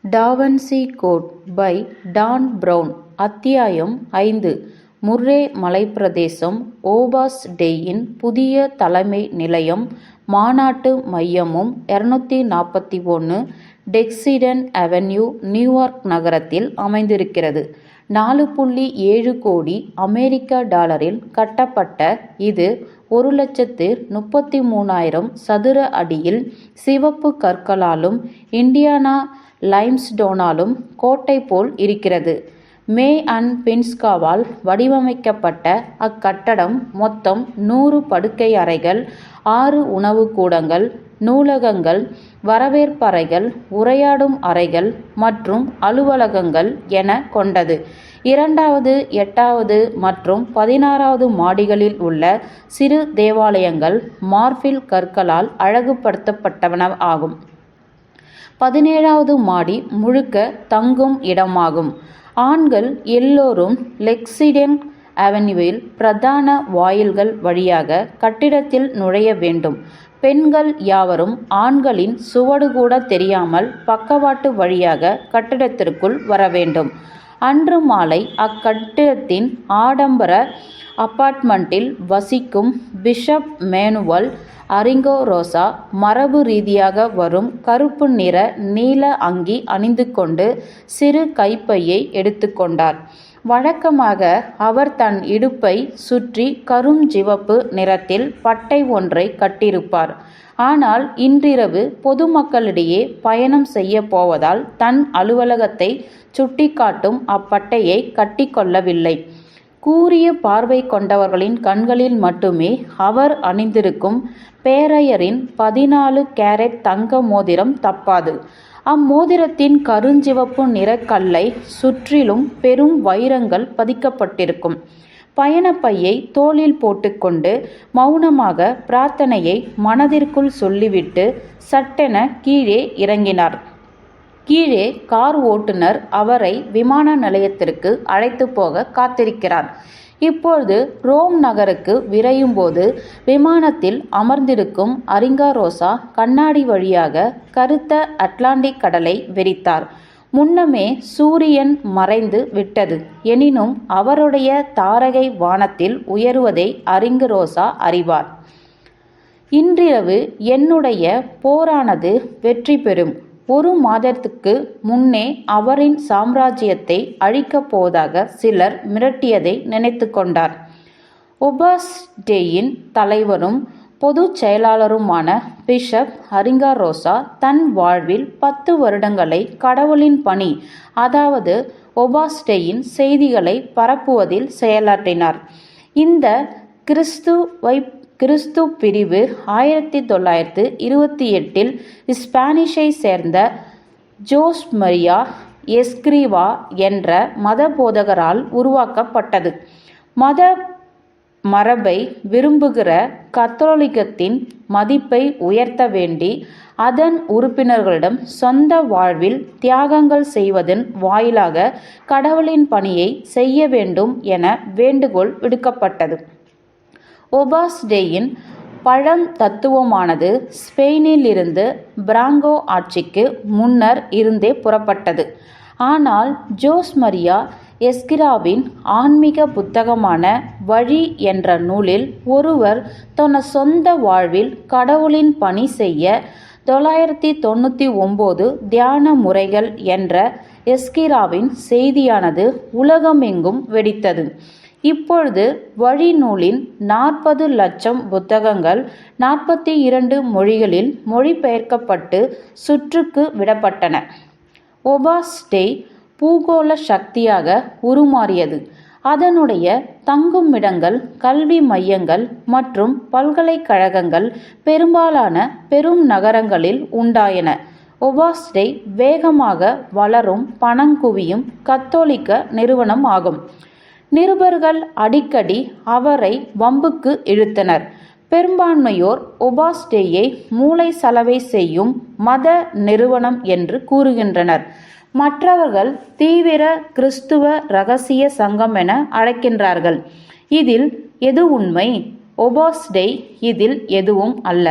Da Vinci code by Dan Brown. அத்தியாயம் 5. Murray மலைப்பிரதேசம், ஓபாஸ் டேயின் புதிய தலைமை நிலையம் மாநாட்டு மையமும் 241 டெக்சிடன் அவென்யூ, நியூயார்க் நகரத்தில் அமைந்திருக்கிறது. 4.7 கோடி அமெரிக்க டாலரில் கட்டப்பட்ட இது 1,33,000 சதுர அடியில் சிவப்பு கற்களாலும் இண்டியானா லைம்ஸ்டோனாலும் கோட்டை போல் இருக்கிறது. மே அண்ட் பின்ஸ்காவால் வடிவமைக்கப்பட்ட அக்கட்டடம் மொத்தம் 100 படுக்கை அறைகள், 6 உணவு கூடங்கள், நூலகங்கள், வரவேற்பறைகள், உரையாடும் அறைகள் மற்றும் அலுவலகங்கள் என கொண்டது. 2வது, 8வது மற்றும் 16வது மாடிகளில் உள்ள சிறு தேவாலயங்கள் மார்பிள் கற்களால் அழகுபடுத்தப்பட்டன ஆகும். 17வது மாடி முழுக்க தங்கும் இடமாகும். ஆண்கள் எல்லோரும் லெக்சிடன் அவென்யூவில் பிரதான வாயில்கள் வழியாக கட்டிடத்தில் நுழைய வேண்டும். பெண்கள் யாவரும் ஆண்களின் சுவடு கூட தெரியாமல் பக்கவாட்டு வழியாக கட்டிடத்திற்குள் வர வேண்டும். அன்று மாலை அக்கட்டிடத்தின் ஆடம்பர அபார்ட்மெண்ட்டில் வசிக்கும் பிஷப் மேனுவல் அரிங்கோரோசா மரபு ரீதியாக வரும் கருப்பு நிற நீல அங்கி அணிந்து கொண்டு சிறு கைப்பையை எடுத்துக்கொண்டார். வழக்கமாக அவர் தன் இடுப்பை சுற்றி கருஞ்சிவப்பு நிறத்தில் பட்டை ஒன்றை கட்டியிருப்பார். ஆனால் இன்றிரவு பொதுமக்களிடையே பயணம் செய்ய போவதால் தன் அலுவலகத்தை சுட்டிக்காட்டும் அப்பட்டையை கட்டிக்கொள்ளவில்லை. கூரிய பார்வை கொண்டவர்களின் கண்களில் மட்டுமே அவர் அணிந்திருக்கும் பேரையரின் 14 கேரட் தங்க மோதிரம் தப்பாது. அம்மோதிரத்தின் கருஞ்சிவப்பு நிறக்கல்லை சுற்றிலும் பெரும் வைரங்கள் பதிக்கப்பட்டிருக்கும். பயணப்பையை தோளில் போட்டுக்கொண்டு மௌனமாக பிரார்த்தனையை மனதிற்குள் சொல்லிவிட்டு சட்டென கீழே இறங்கினார். கீழே கார் ஓட்டுநர் அவரை விமான நிலையத்திற்கு அழைத்து போக காத்திருக்கிறார். இப்பொழுது ரோம் நகருக்கு விரையும்போது விமானத்தில் அமர்ந்திருக்கும் அரிங்கரோசா கண்ணாடி வழியாக கருத்த அட்லாண்டிக் கடலை வெறித்தார். முன்னமே சூரியன் மறைந்து விட்டது. எனினும் அவருடைய தாரகை வானத்தில் உயருவதை அரிங்கரோசா அறிவார். இன்றிரவு என்னுடைய போரானது வெற்றி பெறும். 1 மாதத்துக்கு முன்னே அவரின் சாம்ராஜ்யத்தை அழிக்கப் போவதாக சிலர் மிரட்டியதை நினைத்து கொண்டார். ஓபாஸ் டேயின் தலைவரும் பொது செயலாளருமான பிஷப் அரிங்கரோசா தன் வாழ்வில் 10 வருடங்களை கடவுளின் பணி, அதாவது ஓபாஸ் டேயின் செய்திகளை பரப்புவதில் செயலாற்றினார். இந்த கிறிஸ்து பிரிவு 1928இல் ஸ்பானிஷை சேர்ந்த ஜோஸ் மரியா எஸ்கிரிவா என்ற மத போதகரால் உருவாக்கப்பட்டது. மத மரபை விரும்புகிற கத்தோலிக்கத்தின் மதிப்பை உயர்த்த வேண்டி அதன் உறுப்பினர்களிடம் சொந்த வாழ்வில் தியாகங்கள் செய்வதன் வாயிலாக கடவுளின் பணியை செய்ய வேண்டும் என வேண்டுகோள் விடுக்கப்பட்டது. ஓபாஸ் டேயின் பழம் தத்துவமானது ஸ்பெயினில் இருந்து பிராங்கோ ஆட்சிக்கு முன்னர் இருந்தே புறப்பட்டது. ஆனால் ஜோஸ் மரியா எஸ்கிராவின் ஆன்மீக புத்தகமான வழி என்ற நூலில் ஒருவர் தன் சொந்த வாழ்வில் கடவுளின் பணி செய்ய 999 தியான முறைகள் என்ற எஸ்கிராவின் செய்தியானது உலகமெங்கும் வெடித்தது. இப்பொழுது வழி நூலின் 40 லட்சம் புத்தகங்கள் 42 மொழிகளில் மொழிபெயர்க்கப்பட்டு சுற்றுக்கு விடப்பட்டன. ஓபாஸ் டே பூகோள சக்தியாக உருமாறியது. அதனுடைய தங்குமிடங்கள், கல்வி மையங்கள் மற்றும் பல்கலைக்கழகங்கள் பெரும்பாலான பெரும் நகரங்களில் உண்டாயின. ஓபாஸ் டே வேகமாக வளரும் பணங்குவியும் கத்தோலிக்க நிறுவனம் ஆகும். நிருபர்கள் அடிக்கடி அவரை வம்புக்கு இழுத்தனர். பெரும்பான்மையோர் ஓபாஸ் டேயை மூளை சலவை செய்யும் மத நிறுவனம் என்று கூறுகின்றனர். மற்றவர்கள் தீவிர கிறிஸ்துவ இரகசிய சங்கம் என அழைக்கின்றார்கள். இதில் எது உண்மை? ஓபாஸ் டே இதில் எதுவும் அல்ல.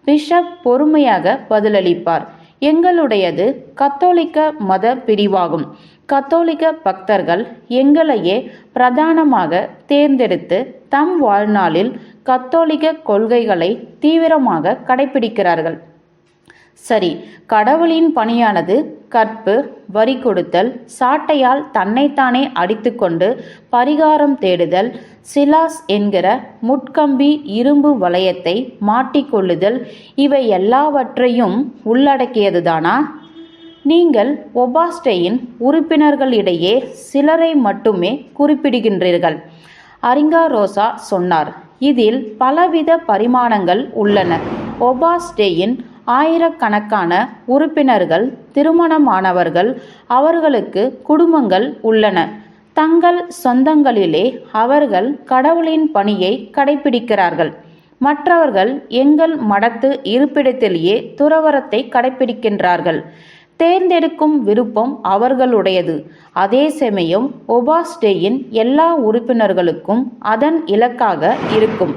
பிஷப் பொறுமையாக பதிலளிப்பார். எங்களுடையது கத்தோலிக்க மத பிரிவாகும். கத்தோலிக்க பக்தர்கள் எங்களையே பிரதானமாக தேர்ந்தெடுத்து தம் வாழ்நாளில் கத்தோலிக்க கொள்கைகளை தீவிரமாக கடைபிடிக்கிறார்கள். சரி, கடவுளின் பணியானது கற்பு, வரி கொடுத்தல், சாட்டையால் தன்னைத்தானே அடித்துக்கொண்டு பரிகாரம் தேடுதல், சிலாஸ் என்கிற முட்கம்பி இரும்பு வளையத்தை மாட்டிக்கொள்ளுதல், இவை எல்லாவற்றையும் உள்ளடக்கியதுதானா? நீங்கள் ஒபாஸ்டேயின் உறுப்பினர்களிடையே சிலரை மட்டுமே குறிப்பிடுகின்றீர்கள். அரிங்காரோசா சொன்னார். இதில் பலவித பரிமாணங்கள் உள்ளன. ஒபாஸ்டேயின் ஆயிரக்கணக்கான உறுப்பினர்கள் திருமணமானவர்கள், அவர்களுக்கு குடும்பங்கள் உள்ளன. தங்கள் சொந்தங்களிலே அவர்கள் கடவுளின் பணியை கடைபிடிக்கிறார்கள். மற்றவர்கள் எங்கள் மடத்து இருப்பிடத்திலேயே துறவரத்தை கடைபிடிக்கின்றார்கள். தேர்ந்தெடுக்கும் விருப்பம் அவர்களுடையது. அதே சமயம் ஒபாஸ்டேயின் எல்லா உறுப்பினர்களுக்கும் அதன் இலக்காக இருக்கும்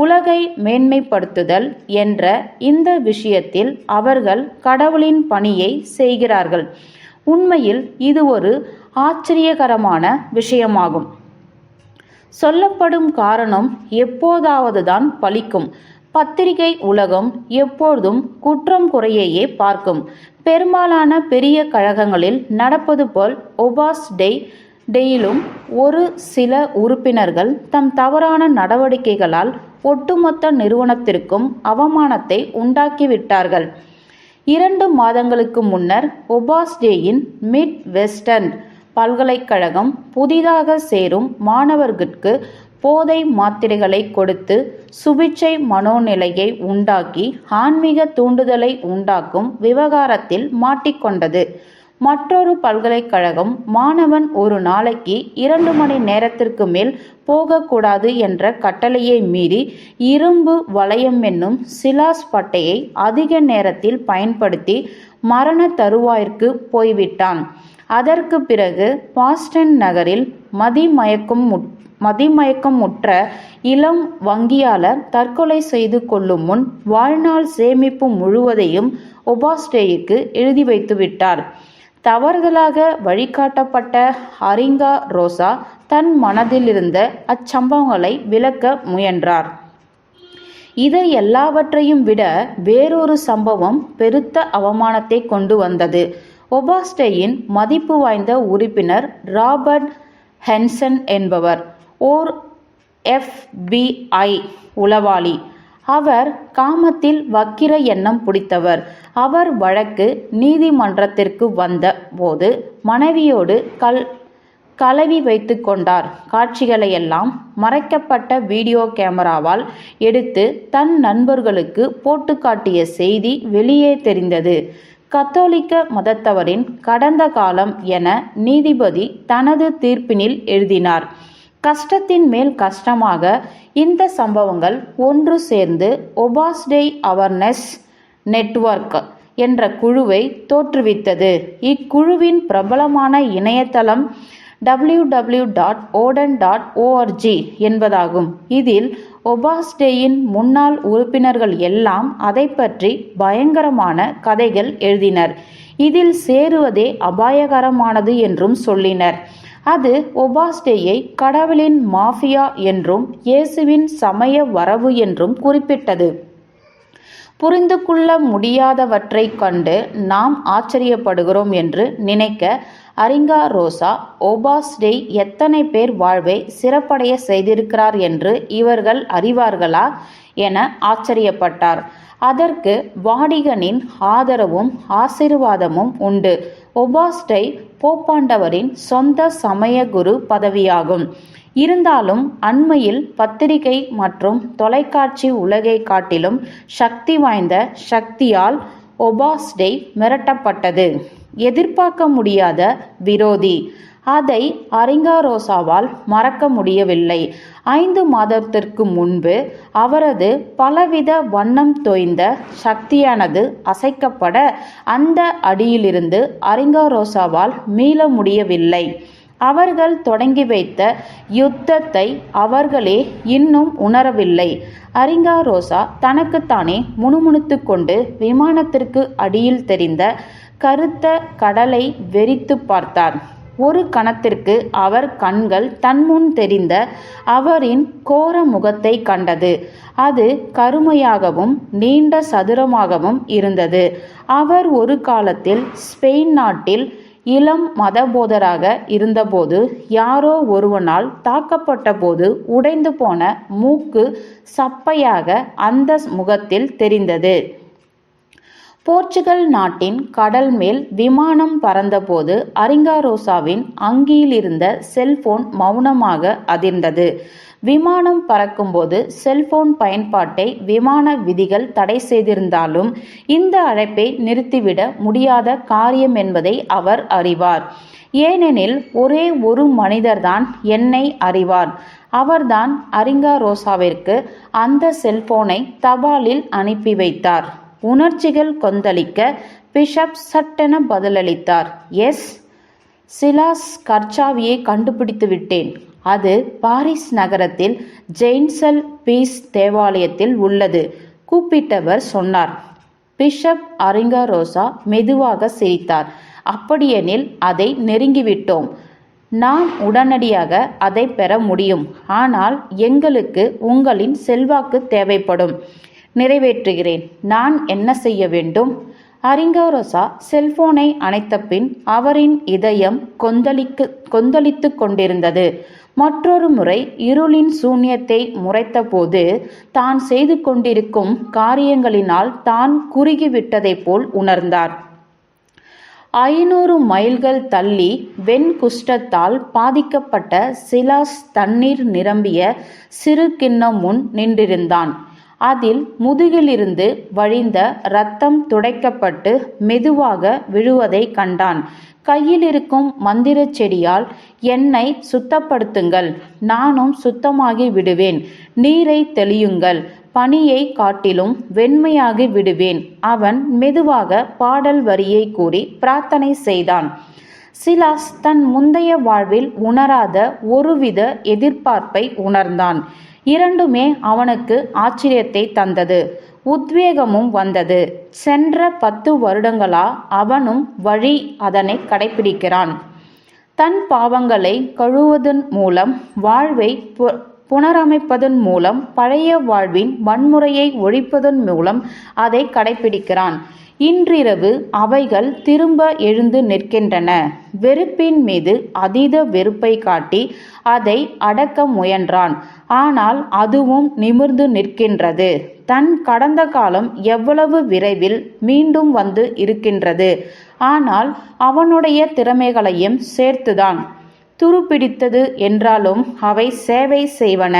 உலகை மேன்மைப்படுத்துதல் என்ற இந்த விஷயத்தில் அவர்கள் கடவுளின் பணியை செய்கிறார்கள். உண்மையில் இது ஒரு ஆச்சரியகரமான விஷயமாகும். சொல்லப்படும் காரணம் எப்போதாவதுதான் பலிக்கும். பத்திரிகை உலகம் எப்பொழுதும் குற்றம் குறையையே பார்க்கும். பெரும்பாலான பெரிய கழகங்களில் நடப்பது போல் ஒபாஸ்டேயிலும் ஒரு சில உறுப்பினர்கள் தம் தவறான நடவடிக்கைகளால் ஒட்டுமொத்த நிறுவனத்திற்கும் அவமானத்தை உண்டாக்கிவிட்டார்கள். 2 மாதங்களுக்கு முன்னர் ஒபாஸ்டேயின் மிட் வெஸ்டர்ன் பல்கலைக்கழகம் புதிதாக சேரும் மாணவர்களுக்கு போதை மாத்திரைகளை கொடுத்து சுபிட்சை மனோநிலையை உண்டாக்கி ஆன்மீக தூண்டுதலை உண்டாக்கும் விவகாரத்தில் மாட்டிக்கொண்டது. மற்றொரு பல்கலைக்கழகம் மாணவன் ஒரு நாளைக்கு 2 மணி நேரத்திற்கு மேல் போகக்கூடாது என்ற கட்டளையை மீறி இரும்பு வளையம் என்னும் சிலாஸ் பட்டையை அதிக நேரத்தில் பயன்படுத்தி மரண தருவாயிற்கு போய்விட்டான். அதற்கு பிறகு பாஸ்டன் நகரில் மதிமயக்கமுற்ற இளம் வங்கியாளர் தற்கொலை செய்து கொள்ளும் முன் வாழ்நாள் சேமிப்பு முழுவதையும் ஒபாஸ்டேயுக்கு எழுதி வைத்துவிட்டார். தவறுதலாக வழிகாட்டப்பட்ட அரிங்காரோசா தன் மனதிலிருந்த அச்சம்பவங்களை விளக்க முயன்றார். இதை எல்லாவற்றையும் விட வேறொரு சம்பவம் பெருத்த அவமானத்தை கொண்டு வந்தது. ஒபாஸ்டேயின் மதிப்பு வாய்ந்த உறுப்பினர் ராபர்ட் ஹென்சன் என்பவர் ஓர் FBI உளவாளி. அவர் காமத்தில் வக்கிர எண்ணம் பிடித்தவர். அவர் வழக்கு நீதிமன்றத்திற்கு வந்த போது மனைவியோடு கலவி வைத்து கொண்டார். காட்சிகளையெல்லாம் மறைக்கப்பட்ட வீடியோ கேமராவால் எடுத்து தன் நண்பர்களுக்கு போட்டு காட்டிய செய்தி வெளியே தெரிந்தது. கத்தோலிக்க மதத்தவரின் கடந்த காலம் என நீதிபதி தனது தீர்ப்பினில் எழுதினார். கஷ்டத்தின் மேல் கஷ்டமாக இந்த சம்பவங்கள் ஒன்று சேர்ந்து ஒபாஸ்டே அவேர்னஸ் நெட்வொர்க் என்ற குழுவை தோற்றுவித்தது. இக்குழுவின் பிரபலமான இணையதளம் www.oden.org என்பதாகும். இதில் ஒபாஸ்டேயின் முன்னாள் உறுப்பினர்கள் எல்லாம் அதை பற்றி பயங்கரமான கதைகள் எழுதினர். இதில் சேருவதே அபாயகரமானது என்றும் சொல்லினர். அது ஒபாஸ்டேயை கடவுளின் மாஃபியா என்றும் இயேசுவின் சமய வரவு என்றும் குறிப்பிட்டது. புரிந்து கொள்ள முடியாதவற்றை கண்டு நாம் ஆச்சரியப்படுகிறோம் என்று நினைக்க அரிங்காரோசா ஒபாஸ்டே எத்தனை பேர் வாழ்வை சிறப்படைய செய்திருக்கிறார் என்று இவர்கள் அறிவார்களா என ஆச்சரியப்பட்டார். அதற்கு வாடிகனின் ஆதரவும் ஆசீர்வாதமும் உண்டு. ஒபாஸ்டே போப்பாண்டவரின் சொந்த சமய குரு பதவியாகும். இருந்தாலும் அண்மையில் பத்திரிகை மற்றும் தொலைக்காட்சி உலகை காட்டிலும் சக்தி வாய்ந்த சக்தியால் ஒபாஸ்டே மிரட்டப்பட்டது. எதிர்பார்க்க முடியாத விரோதி. அதை அரிங்காரோசாவால் மறக்க முடியவில்லை. 5 மாதத்திற்கு முன்பு அவரது பலவித வண்ணம் தோய்ந்த சக்தியானது அசைக்கப்பட அந்த அடியிலிருந்து அரிங்காரோசாவால் மீள முடியவில்லை. அவர்கள் தொடங்கி வைத்த யுத்தத்தை அவர்களே இன்னும் உணரவில்லை. அரிங்காரோசா தனக்குத்தானே முணுமுணுத்து கொண்டு விமானத்திற்கு அடியில் தெரிந்த கருத்த கடலை வெறித்து பார்த்தார். ஒரு கணத்திற்கு அவர் கண்கள் தன்முன் தெரிந்த அவரின் கோர முகத்தை கண்டது. அது கருமையாகவும் நீண்ட சதுரமாகவும் இருந்தது. அவர் ஒரு காலத்தில் ஸ்பெயின் நாட்டில் இளம் மதபோதராக இருந்தபோது யாரோ ஒருவனால் தாக்கப்பட்ட போது உடைந்து போன மூக்கு சப்பையாக அந்த முகத்தில் தெரிந்தது. போர்ச்சுகல் நாட்டின் கடல் மேல் விமானம் பறந்தபோது அரிங்காரோசாவின் அங்கியிலிருந்த செல்போன் மௌனமாக அதிர்ந்தது. விமானம் பறக்கும்போது செல்போன் பயன்பாட்டை விமான விதிகள் தடை செய்திருந்தாலும் இந்த அழைப்பை நிறுத்திவிட முடியாத காரியம் என்பதை அவர் அறிவார். ஏனெனில் ஒரே ஒரு மனிதர்தான் என்னை அறிவார். அவர்தான் அரிங்காரோசாவிற்கு அந்த செல்போனை தபாலில் அனுப்பி வைத்தார். உணர்ச்சிகள் கொந்தளிக்க பிஷப் சட்டென பதிலளித்தார். எஸ், சிலாஸ் கர்ச்சாவியை கண்டுபிடித்து விட்டேன். அது பாரிஸ் நகரத்தில் ஜெயின்சல் பீஸ் தேவாலயத்தில் உள்ளது, கூப்பிட்டவர் சொன்னார். பிஷப் அரிங்காரோசா மெதுவாக சிரித்தார். அப்படியெனில் அதை நெருங்கிவிட்டோம். நாம் உடனடியாக அதை பெற முடியும். ஆனால் எங்களுக்கு உங்களின் செல்வாக்கு தேவைப்படும். நிறைவேற்றுகிறேன். நான் என்ன செய்ய வேண்டும்? அரிங்காரோசா செல்போனை அணைத்த பின் அவரின் இதயம் கொந்தளித்து கொண்டிருந்தது. மற்றொரு முறை இருளின் சூன்யத்தை முறைத்தபோது தான் செய்து கொண்டிருக்கும் காரியங்களினால் தான் குறுகிவிட்டதைப் போல் உணர்ந்தார். 500 மைல்கள் தள்ளி வெண்குஷ்டத்தால் பாதிக்கப்பட்ட சிலாஸ் தண்ணீர் நிரம்பிய சிறு கிண்ணம் முன் நின்றிருந்தான். அதில் முதுகிலிருந்து வழிந்த இரத்தம் துடைக்கப்பட்டு மெதுவாக விழுவதை கண்டான். கையில் இருக்கும் மந்திர செடியால் என்னை சுத்தப்படுத்துங்கள், நானும் சுத்தமாகி விடுவேன். நீரை தெளியுங்கள், பனியை காட்டிலும் வெண்மையாகி விடுவேன். அவன் மெதுவாக பாடல் வரியை கூறி பிரார்த்தனை செய்தான். சிலாஸ் தன் முந்தைய வாழ்வில் உணராத ஒருவித எதிர்பார்ப்பை உணர்ந்தான். இரண்டுமே அவனுக்கு ஆச்சரியத்தை தந்தது, உத்வேகமும் வந்தது. சென்ற 10 வருடங்களா அவனும் வழி அதனை கடைபிடிக்கிறான். தன் பாவங்களை கழுவுவதன் மூலம், வாழ்வை புனரமைப்பதன் மூலம், பழைய வாழ்வின் வன்முறையை ஒழிப்பதன் மூலம் அதை கடைபிடிக்கிறான். இன்றிரவு அவைகள் திரும்ப எழுந்து நிற்கின்றன. வெறுப்பின் மீது அதீத வெறுப்பை காட்டி அதை அடக்க முயன்றான். ஆனால் அதுவும் நிமிர்ந்து நிற்கின்றது. தன் கடந்த காலம் எவ்வளவு விரைவில் மீண்டும் வந்து இருக்கின்றது. ஆனால் அவனுடைய திறமைகளையும் சேர்த்துதான். துருப்பிடித்தது என்றாலும் அவை சேவை செய்வன.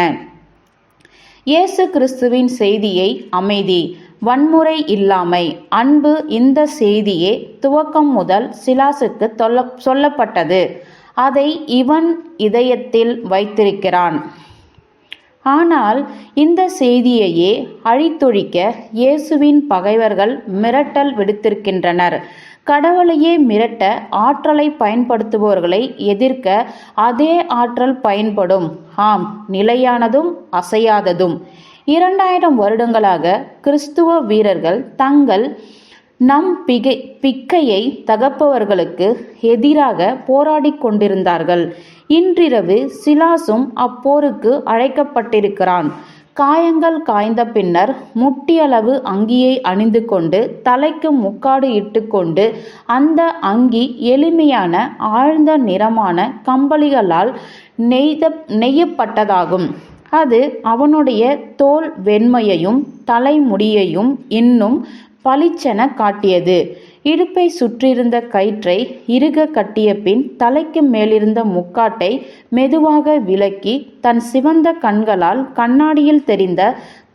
இயேசு கிறிஸ்துவின் செய்தியை அமைதி, வன்முறை இல்லாமை, அன்பு, இந்த செய்தியே துவக்கம் முதல் சிலாசுக்கு சொல்லப்பட்டது. அதை இவன் இதயத்தில் வைத்திருக்கிறான். ஆனால் இந்த செய்தியையே அழித்தொழிக்க இயேசுவின் பகைவர்கள் மிரட்டல் விடுத்திருக்கின்றனர். கடவுளையே மிரட்ட ஆற்றலை பயன்படுத்துபவர்களை எதிர்க்க அதே ஆற்றல் பயன்படும். ஆம், நிலையானதும் அசையாததும். 2000 வருடங்களாக கிறிஸ்துவ வீரர்கள் தங்கள் பிக்கையை தகப்பவர்களுக்கு எதிராக போராடி கொண்டிருந்தார்கள். இன்றிரவு சிலாசும் அப்போருக்கு அழைக்கப்பட்டிருக்கிறான். காயங்கள் காய்ந்த பின்னர் முட்டியளவு அங்கியை அணிந்து கொண்டு தலைக்கு முக்காடு இட்டுக்கொண்டு, அந்த அங்கி எளிமையான ஆழ்ந்த நிறமான கம்பளிகளால் நெய்யப்பட்டதாகும். அது அவனுடைய தோல் வெண்மையையும் தலைமுடியையும் இன்னும் பளிச்சென காட்டியது. இடுப்பை சுற்றியிருந்த கயிற்றை இறுக கட்டிய பின் தலைக்கு மேலிருந்த முக்காட்டை மெதுவாக விலக்கி தன் சிவந்த கண்களால் கண்ணாடியில் தெரிந்த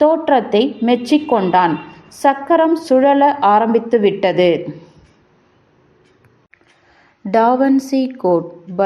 தோற்றத்தை மெச்சிக்கொண்டான். சக்கரம் சுழல ஆரம்பித்து விட்டது. டா வின்சி கோட் பை